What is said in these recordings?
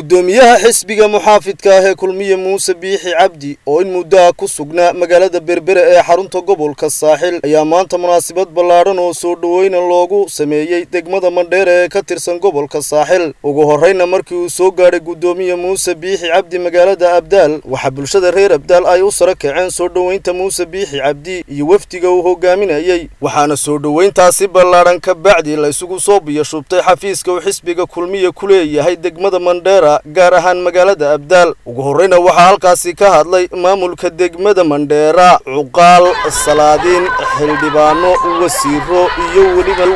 gudoomiyaha xisbiga muxaafidka ah ee kulmiye Muuse Biixi Cabdi oo in muddo ku sugnaa magaalada Berbera ee xarunta gobolka Saaxil ayaa maanta munaasabad ballaaran oo soo dhaweyn loogu sameeyay degmada Mandheera ee ka tirsan gobolka Saaxil ugu horreynna markii uu soo gaaray gudoomiye Muuse Biixi Cabdi magaalada Abdaal waxa bulshada reer Abdaal ay u sara kaceen soo dhaweynta Muuse Biixi Cabdi iyo wafdiga uu hogaaminayay waxaana soo dhaweyntaasi ballaaran ka bacdi la isugu soo biyashubtay xafiiska uu xisbiga kulmiye ku leeyahay degmada Mandheera gaar ahaan magaalada Abdaal ugu horreynna waxa halkaasi ka hadlay maamulka degmada Mandheera cuqaal salaadiin xildhibaano wasiiro iyo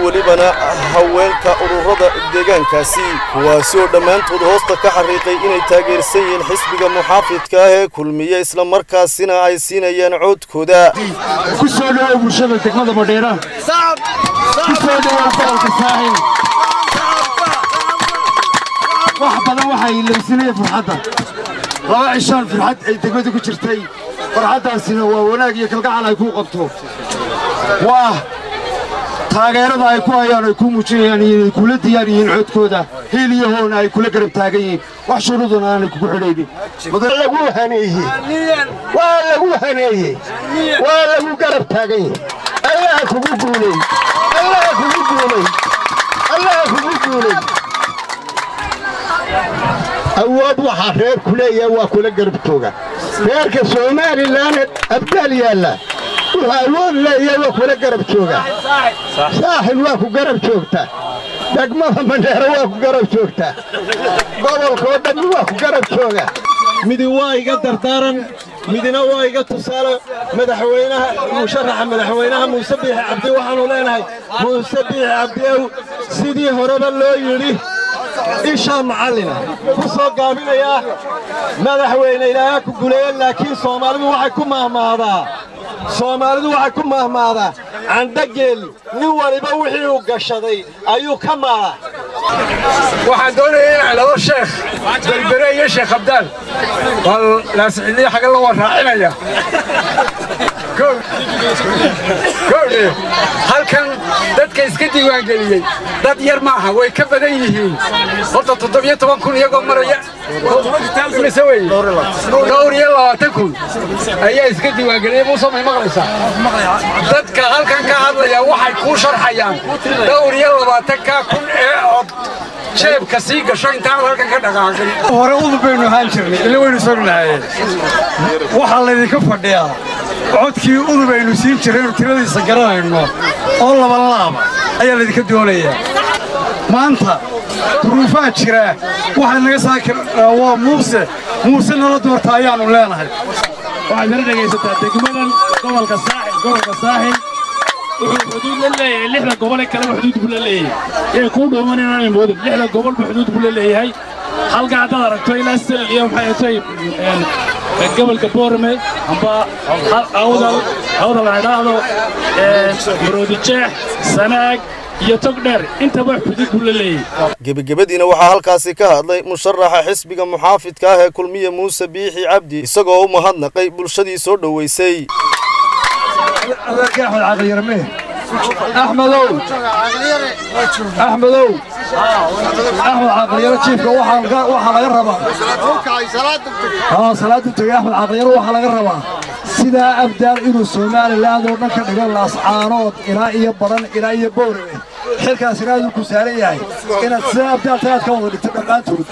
welibana haweenka ururada deegaankaasi kuwaasi oo dhammaantood hoosta ka xariiqay inay taageersan yihiin xisbiga muxaafidka ah ee kulmiye isla markaasina ay siinayaan codkooda ku soo dhawaad bulshada degmada Mandheera ku soo dhawaad gobolka Saaxil waxbadan waxay leeyihiin farxadda laba cishaan farxad ay degmada ku jirtay farxadaasina waa wanaag iyo kalgacal ay ku qabto waa taageerada ay ku hayaan ay ku muujinayaan inay kula diyaar yihiin codkooda hiiliyahoona ay kula garab taagan yihiin wax shuruuduna aanay kugu xidhaynin lagu haneeyey waa lagu garab taagan yahay allah kugu guulay awood waxa reer kuleeyahay waa kula garab tooga reerka Soomaaliland Abdaal yaala waxa awood leeyahay waa kula garab tooga Saaxil waa ku garab joogta degmada Mandheera waa ku garab joogta gobolka oo dhan waa ku garab jooga midi waa iga dardaaran midina waa iga tusaale madaxweynaha musharaxa madaxweynaha Muuse Biixi Cabdi waxaanu leenahay Muuse Biixi Cabdi sidii horeba loo yiri isha macallina ku soo gaabinaya madaxweyne ilaaha ku guuleeyay laakiin Soomaalidu waxay ku mahmaadaa candageel nin waliba wixii uu gashaday ayuu ka maadaa waxaan doonayaa laba sheekh Berbera iyo Sheekh Abdaal wal la siciliya xaga la waraacinaya halkan dadka iska diiwaan galiyay dad yar ma aha way ka badan yihiin horta 17 iyagoo maraya dhowr iyo 20 ayaa iska diiwaan galiyay Muuse ma maqlaysaa dadka halkan ka hadlaya waxay ku sharxayaan dhowr iyo 20 ee cod sheebka sii gasho intaan halkan ka dhaqaaqay hore u baynu haan jirnay ilaa waynu sognahay waxa la idinka fadhiyaa codkii udubaynu siin jireen tiradiisa garanayno oo laban ayaa la idinka doonayaa maanta duruufaha jira waxa naga saakir waa Muuse nala doorta ayaanu leenahay waxaad la dhageysataa degmadan gobolka Saaxil wuxuu xuduud la leeyahay lixda gobol ee kale xuduud buu la leeyahay ee ku dhoomanayna moodin lixda gobol xuduud buu la leeyahay halka aad aragto ilaa sal iyo waxay tahay gobolka Boorame amba awdal raadado Maroodijeex Sanaag iyo Togdheer intaba xuduud buu la leeyahay gabagabadiina waxa halkaasi ka hadlay musharaxa xisbiga muxaafidka ah ee kulmiye Muuse Biixi Cabdi isagoo u mahadnaqay bulshadii soo dhaweysay أحمد عقليرة شيفك وحا لغا ربا صلاة تغي أحمد عقليرة وحا لغا ربا سيدا أبدال إنو Somaliland oo dhanka dhigan laascaanood ilaa iyo baran ilaa iyo Boorame xilkaas inaad ku saaran yahay inaad sida Abdaal taad ka wada dhigto dhamaantood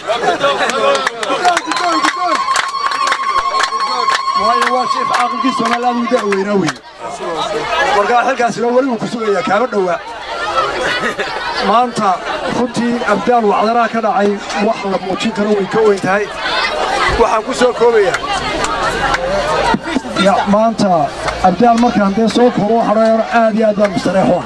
waa shiif caqligii Somaliland u dacweyna weey marka xilkaasina wali uu ku sugaya kaaba dhawaa maanta runtii Abdaal wacdara ka dhacay wax la muujin karo way ka weyn tahay waxaan ku soo koobaya ya maanta Abdaal markaan dee soo koro xarayo aad iyo aad baan mustariix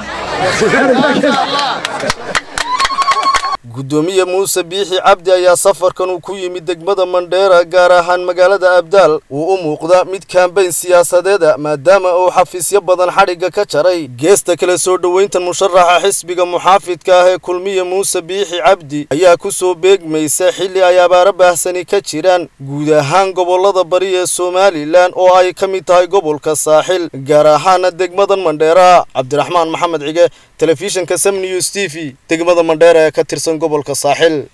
gudoomiye Muuse Biixi Cabdi ayaa safarkan uu ku yimid degmada Mandheera gaar ahaan magaalada Abdaal uu u muuqda mid campaign siyaasadeed maadaama uu xafiisyo badan xariga ka jaray geesta kale soo dhaweyntan musharaxa xisbiga muxaafidka ah ee kulmiye Muuse Biixi Cabdi ayaa ku soo beegmaysa xilli ay abaara baahsani ka jiraan guud ahaan gobolada bari ee Somaliland oo ay ka mid tahay gobolka Saaxil gaar ahaan degmada Mandheera Cabdiraxmaan Maxamed Cige telefishinka Sam News TV degmada Mandheera ka tirsan gobolka Saaxil.